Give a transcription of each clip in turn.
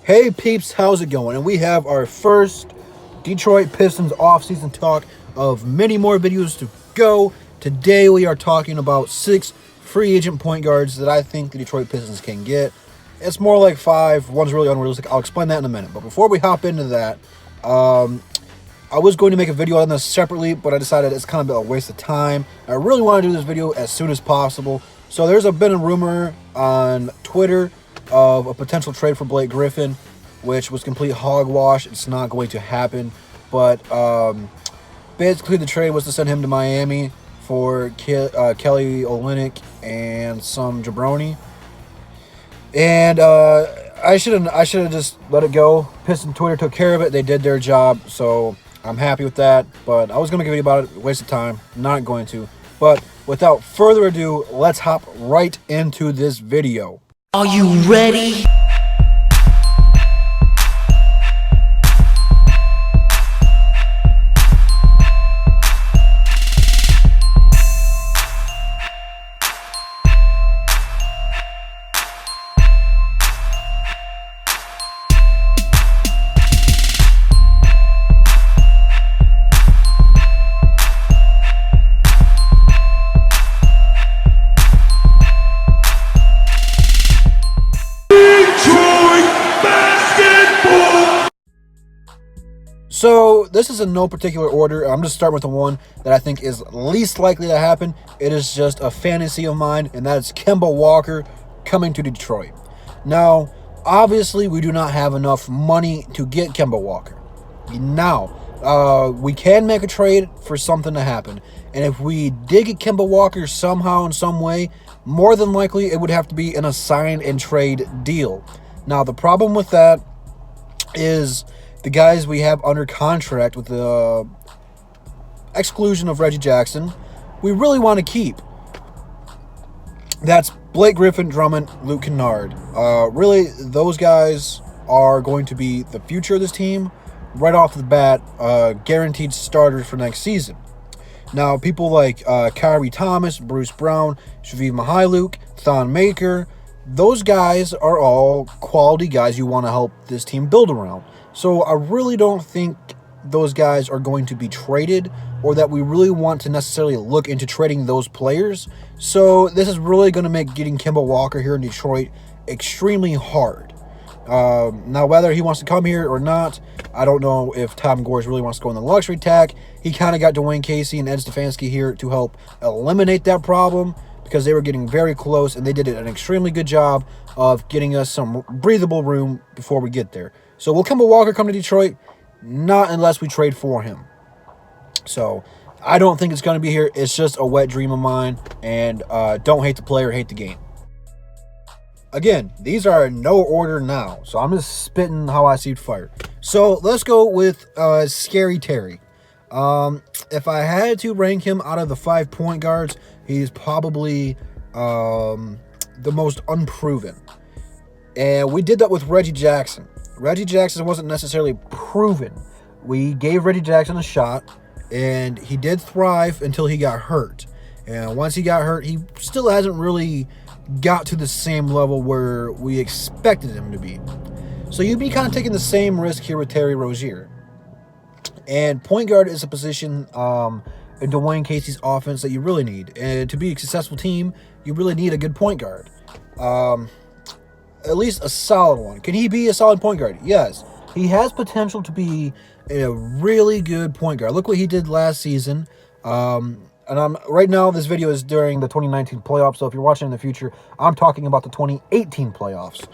Hey peeps, how's it going? And we have our first Detroit Pistons off-season talk of many more videos to go. Today we are talking about 6 free agent point guards that I think the Detroit Pistons can get. It's more like 5. One's really unrealistic. I'll explain that in a minute. But before we hop into that, I was going to make a video on this separately, but I decided it's kind of a waste of time. I really want to do this video as soon as possible. So there's been a rumor on Twitter of a potential trade for Blake Griffin, which was complete hogwash. It's not going to happen. But basically the trade was to send him to Miami for Kelly Olynyk and some jabroni. And I should have just let it go. Piston Twitter took care of it. They did their job, so I'm happy with that. But I was going to make a video about it. Waste of time. Not going to. But without further ado, let's hop right into this video. Are you ready? So this is in no particular order. I'm just starting with the one that I think is least likely to happen. It is just a fantasy of mine, and that is Kemba Walker coming to Detroit. Now, obviously, we do not have enough money to get Kemba Walker. Now, we can make a trade for something to happen. And if we did get Kemba Walker somehow in some way, more than likely it would have to be in a sign and trade deal. Now, the problem with that is the guys we have under contract, with the exclusion of Reggie Jackson, we really want to keep. That's Blake Griffin, Drummond, Luke Kennard. Really, those guys are going to be the future of this team. Right off the bat, guaranteed starters for next season. Now, people like Kyrie Thomas, Bruce Brown, Shavit Mihailuk, Thon Maker, those guys are all quality guys you want to help this team build around. So I really don't think those guys are going to be traded, or that we really want to necessarily look into trading those players. So this is really going to make getting Kemba Walker here in Detroit extremely hard. Now, whether he wants to come here or not, I don't know if Tom Gores really wants to go in the luxury tag. He kind of got Dwayne Casey and Ed Stefanski here to help eliminate that problem, because they were getting very close, and they did an extremely good job of getting us some breathable room before we get there. So will Kemba Walker come to Detroit? Not unless we trade for him. So I don't think it's going to be here. It's just a wet dream of mine, and don't hate the player, hate the game. Again, these are in no order now, so I'm just spitting how I see fire. So let's go with Scary Terry. If I had to rank him out of the 5 point guards, he's probably the most unproven. And we did that with Reggie Jackson. Reggie Jackson wasn't necessarily proven. We gave Reggie Jackson a shot, and he did thrive until he got hurt. And once he got hurt, he still hasn't really got to the same level where we expected him to be. So you'd be kind of taking the same risk here with Terry Rozier. And point guard is a position in Dwayne Casey's offense that you really need. And to be a successful team, you really need a good point guard. At least a solid one. Can he be a solid point guard? Yes. He has potential to be a really good point guard. Look what he did last season. And right now, this video is during the 2019 playoffs. So if you're watching in the future, I'm talking about the 2018 playoffs.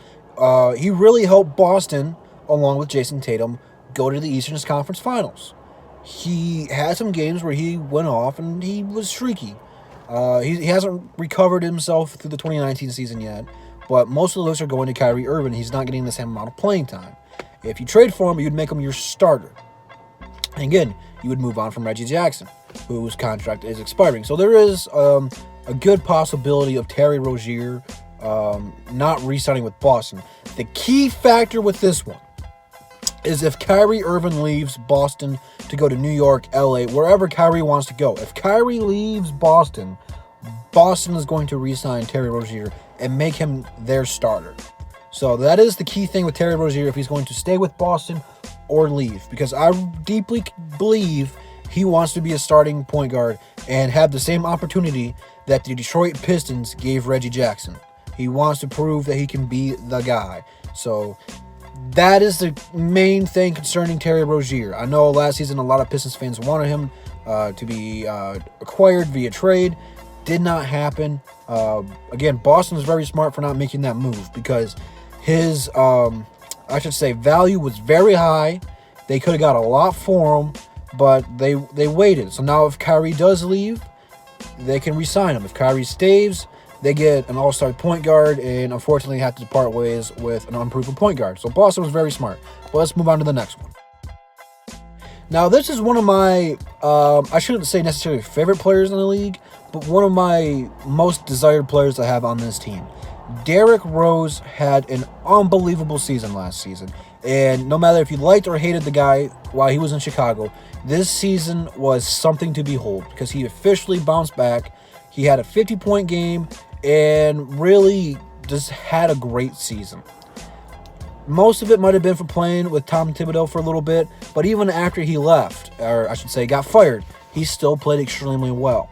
He really helped Boston, along with Jason Tatum, go to the Eastern Conference Finals. He had some games where he went off and he was streaky. He hasn't recovered himself through the 2019 season yet, but most of the looks are going to Kyrie Irving. He's not getting the same amount of playing time. If you trade for him, you'd make him your starter. And again, you would move on from Reggie Jackson, whose contract is expiring. So there is a good possibility of Terry Rozier not re-signing with Boston. The key factor with this one is if Kyrie Irving leaves Boston to go to New York, LA, wherever Kyrie wants to go. If Kyrie leaves Boston is going to re-sign Terry Rozier and make him their starter. So that is the key thing with Terry Rozier, if he's going to stay with Boston or leave. Because I deeply believe he wants to be a starting point guard and have the same opportunity that the Detroit Pistons gave Reggie Jackson. He wants to prove that he can be the guy. So that is the main thing concerning Terry Rozier. I know last season a lot of Pistons fans wanted him to be acquired via trade. Did not happen. Again, Boston was very smart for not making that move because his, value was very high. They could have got a lot for him, but they waited. So now if Kyrie does leave, they can re-sign him. If Kyrie stays, they get an all-star point guard and unfortunately have to part ways with an unproven point guard. So Boston was very smart. But let's move on to the next one. Now, this is one of my, I shouldn't say necessarily favorite players in the league, but one of my most desired players to have on this team. Derrick Rose had an unbelievable season last season. And no matter if you liked or hated the guy while he was in Chicago, this season was something to behold because he officially bounced back. He had a 50-point game and really just had a great season. Most of it might have been for playing with Tom Thibodeau for a little bit, but even after he left, or I should say got fired, he still played extremely well.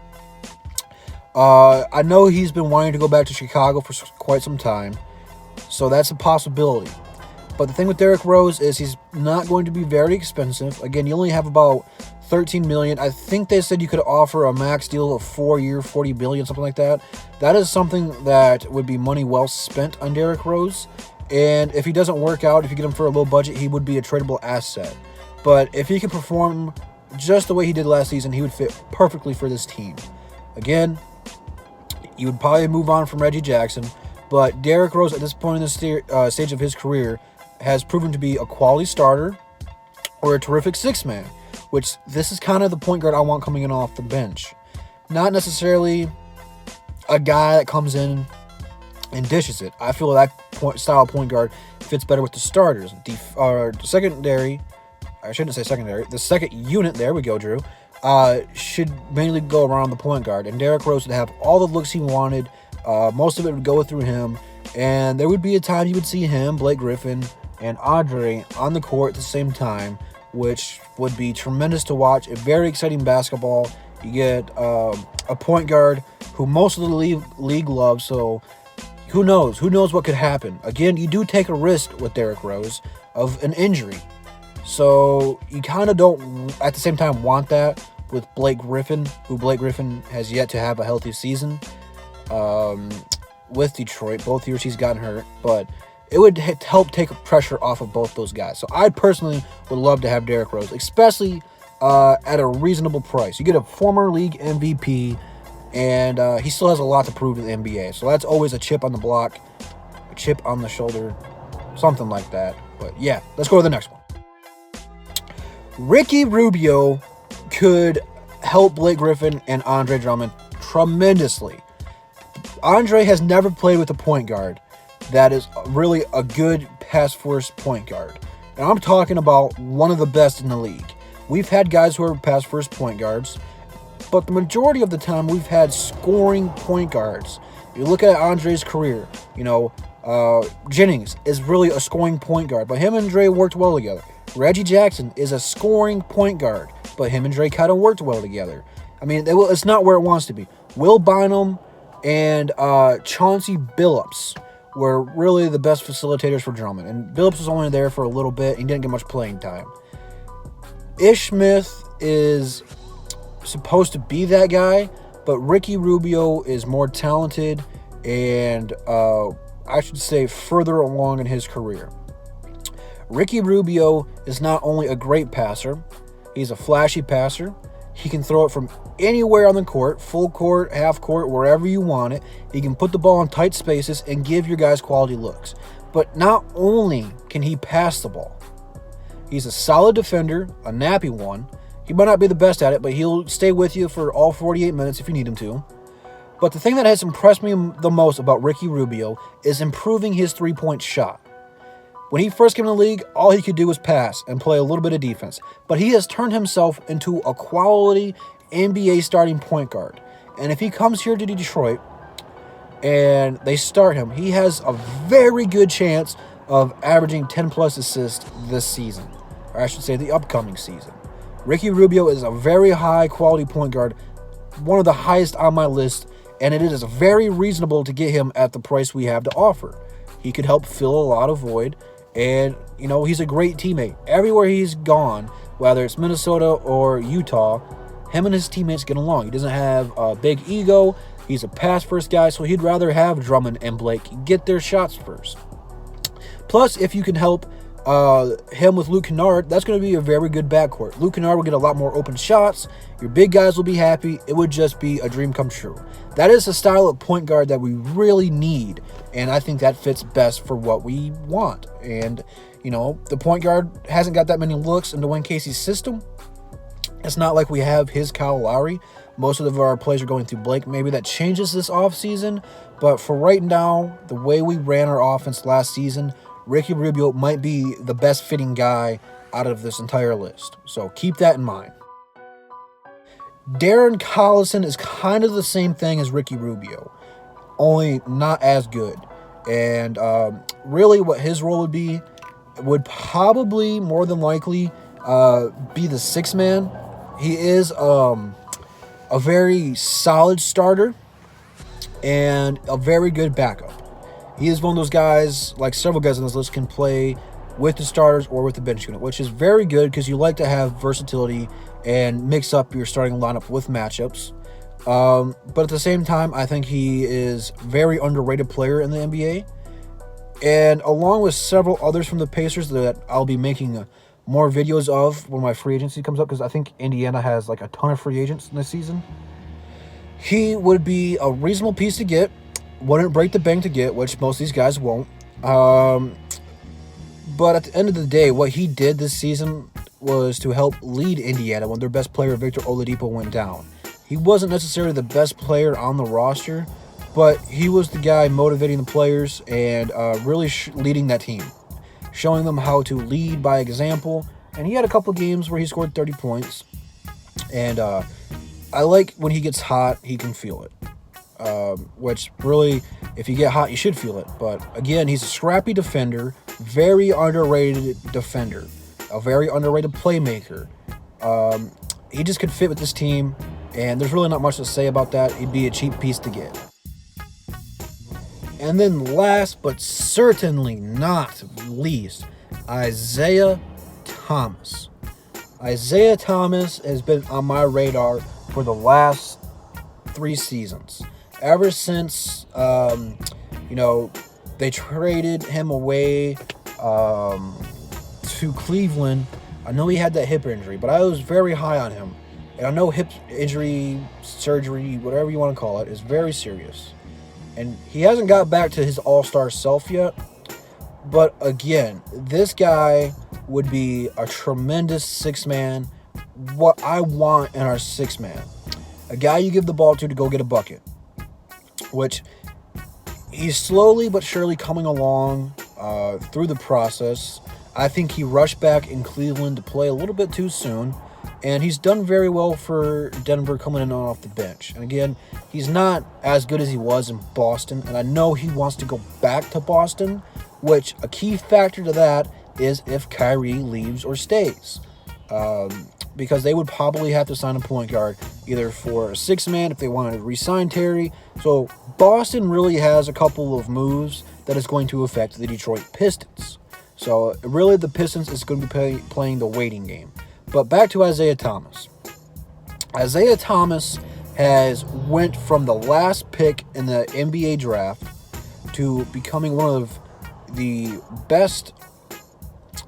I know he's been wanting to go back to Chicago for quite some time, so that's a possibility. But the thing with Derrick Rose is he's not going to be very expensive. Again, you only have about $13 million. I think they said you could offer a max deal of 4-year, $40 billion, something like that. That is something that would be money well spent on Derrick Rose. And if he doesn't work out, if you get him for a low budget, he would be a tradable asset. But if he can perform just the way he did last season, he would fit perfectly for this team. Again, you would probably move on from Reggie Jackson, but Derrick Rose at this point in the stage of his career has proven to be a quality starter or a terrific six-man, which this is kind of the point guard I want coming in off the bench. Not necessarily a guy that comes in and dishes it. I feel that style point guard fits better with the starters. The secondary, I shouldn't say secondary, the second unit, there we go, Drew, should mainly go around the point guard. And Derrick Rose would have all the looks he wanted. Most of it would go through him. And there would be a time you would see him, Blake Griffin, and Andre on the court at the same time, which would be tremendous to watch. A very exciting basketball. You get a point guard who most of the league loves, so who knows? Who knows what could happen? Again, you do take a risk with Derrick Rose of an injury. So you kind of don't, at the same time, want that with Blake Griffin, who Blake Griffin has yet to have a healthy season with Detroit. Both years he's gotten hurt, but it would help take pressure off of both those guys. So I personally would love to have Derrick Rose, especially at a reasonable price. You get a former league MVP, and he still has a lot to prove to the NBA. So that's always a chip on the block, a chip on the shoulder, something like that. But yeah, let's go to the next one. Ricky Rubio could help Blake Griffin and Andre Drummond tremendously. Andre has never played with a point guard that is really a good pass-first point guard. And I'm talking about one of the best in the league. We've had guys who are pass-first point guards, but the majority of the time we've had scoring point guards. You look at Andre's career, Jennings is really a scoring point guard, but him and Dre worked well together. Reggie Jackson is a scoring point guard, but him and Dre kind of worked well together. I mean, it's not where it wants to be. Will Bynum and Chauncey Billups were really the best facilitators for Drummond, and Billups was only there for a little bit. He didn't get much playing time. Ish Smith is supposed to be that guy, but Ricky Rubio is more talented and I should say further along in his career. Ricky Rubio is not only a great passer, he's a flashy passer. He can throw it from anywhere on the court, full court, half court, wherever you want it. He can put the ball in tight spaces and give your guys quality looks. But not only can he pass the ball, he's a solid defender, a nappy one. He might not be the best at it, but he'll stay with you for all 48 minutes if you need him to. But the thing that has impressed me the most about Ricky Rubio is improving his three-point shot. When he first came in the league, all he could do was pass and play a little bit of defense. But he has turned himself into a quality NBA starting point guard. And if he comes here to Detroit, and they start him, he has a very good chance of averaging 10 plus assists this season, or I should say the upcoming season. Ricky Rubio is a very high quality point guard, one of the highest on my list, and it is very reasonable to get him at the price we have to offer. He could help fill a lot of void, and he's a great teammate. Everywhere he's gone, whether it's Minnesota or Utah, him and his teammates get along. He doesn't have a big ego. He's a pass-first guy, so he'd rather have Drummond and Blake get their shots first. Plus, if you can help him with Luke Kennard, that's going to be a very good backcourt. Luke Kennard will get a lot more open shots. Your big guys will be happy. It would just be a dream come true. That is a style of point guard that we really need, and I think that fits best for what we want. And, the point guard hasn't got that many looks in Dwayne Casey's system. It's not like we have his Kyle Lowry. Most of our plays are going through Blake. Maybe that changes this offseason, but for right now, the way we ran our offense last season, Ricky Rubio might be the best fitting guy out of this entire list. So keep that in mind. Darren Collison is kind of the same thing as Ricky Rubio, only not as good. And really what his role would probably more than likely be the sixth man. He is a very solid starter and a very good backup. He is one of those guys, like several guys on this list, can play with the starters or with the bench unit, which is very good because you like to have versatility and mix up your starting lineup with matchups. But at the same time, I think he is a very underrated player in the NBA. And along with several others from the Pacers that I'll be making more videos of when my free agency comes up, because I think Indiana has like a ton of free agents this season. He would be a reasonable piece to get. Wouldn't break the bank to get, which most of these guys won't. But at the end of the day, what he did this season was to help lead Indiana when their best player, Victor Oladipo, went down. He wasn't necessarily the best player on the roster, but he was the guy motivating the players and really leading that team, showing them how to lead by example. And he had a couple games where he scored 30 points. And I like when he gets hot, he can feel it. Which really, if you get hot, you should feel it. But again, he's a scrappy defender, very underrated defender, a very underrated playmaker. He just could fit with this team, and there's really not much to say about that. He'd be a cheap piece to get. And then last, but certainly not least, Isaiah Thomas. Isaiah Thomas has been on my radar for the last 3 seasons. Ever since, they traded him away to Cleveland. I know he had that hip injury, but I was very high on him. And I know hip injury, surgery, whatever you want to call it, is very serious. And he hasn't got back to his all-star self yet. But again, this guy would be a tremendous six-man. What I want in our six-man. A guy you give the ball to go get a bucket. Which he's slowly but surely coming along through the process. I think he rushed back in Cleveland to play a little bit too soon. And he's done very well for Denver coming in off the bench. And again, he's not as good as he was in Boston. And I know he wants to go back to Boston, which a key factor to that is if Kyrie leaves or stays. Because they would probably have to sign a point guard, either for a six-man if they wanted to re-sign Terry. So Boston really has a couple of moves that is going to affect the Detroit Pistons. So really the Pistons is going to be playing the waiting game. But back to Isaiah Thomas. Isaiah Thomas has went from the last pick in the NBA draft to becoming one of the best,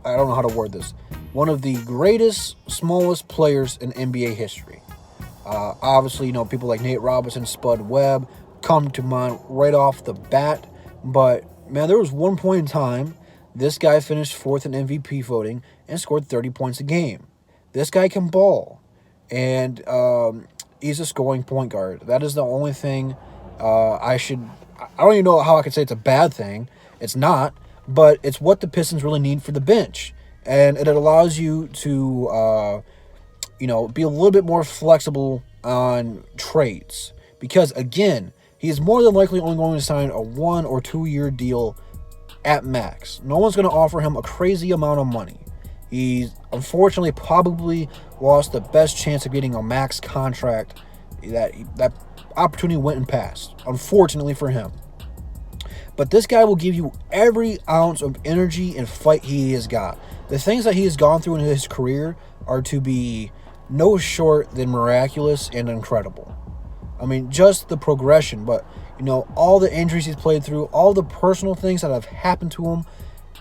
I don't know how to word this, one of the greatest, smallest players in NBA history. Obviously, people like Nate Robinson, Spud Webb come to mind right off the bat. But, man, there was one point in time, this guy finished 4th in MVP voting and scored 30 points a game. This guy can ball. And he's a scoring point guard. That is the only thing I don't even know how I could say it's a bad thing. It's not. But it's what the Pistons really need for the bench. And it allows you to, be a little bit more flexible on trades. Because, again, He's more than likely only going to sign a 1 or 2 year deal at max. No one's going to offer him a crazy amount of money. He's unfortunately probably lost the best chance of getting a max contract. That opportunity went and passed, unfortunately for him. But this guy will give you every ounce of energy and fight he has got. The things that he has gone through in his career are to be no short than miraculous and incredible. I mean, just the progression, but, all the injuries he's played through, all the personal things that have happened to him,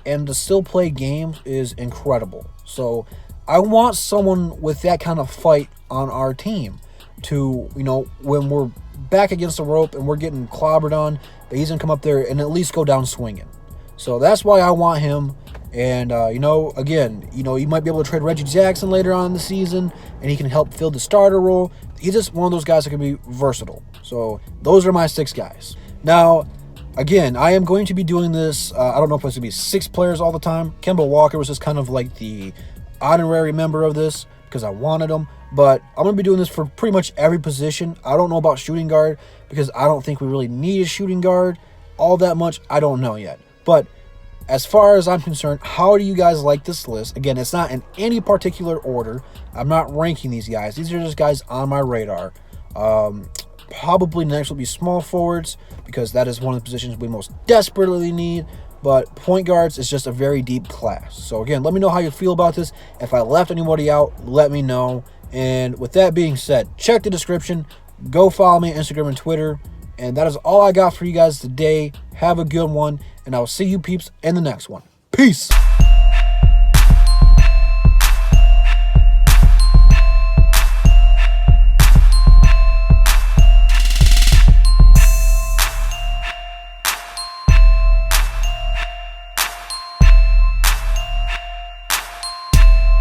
and to still play games is incredible. So I want someone with that kind of fight on our team to, when we're back against the rope and we're getting clobbered on, that he's going to come up there and at least go down swinging. So that's why I want him. And, again, you might be able to trade Reggie Jackson later on in the season, and he can help fill the starter role. He's just one of those guys that can be versatile. So those are my 6 guys. Now, again, I am going to be doing this. I don't know if it's going to be 6 players all the time. Kemba Walker was just kind of like the honorary member of this because I wanted him. But I'm going to be doing this for pretty much every position. I don't know about shooting guard because I don't think we really need a shooting guard all that much. I don't know yet. But as far as I'm concerned, how do you guys like this list? Again, it's not in any particular order. I'm not ranking these guys. These are just guys on my radar. Probably next will be small forwards because that is one of the positions we most desperately need. But point guards is just a very deep class. So again, let me know how you feel about this. If I left anybody out, let me know. And with that being said, check the description. Go follow me on Instagram and Twitter. And that is all I got for you guys today. Have a good one. And I will see you peeps in the next one. Peace.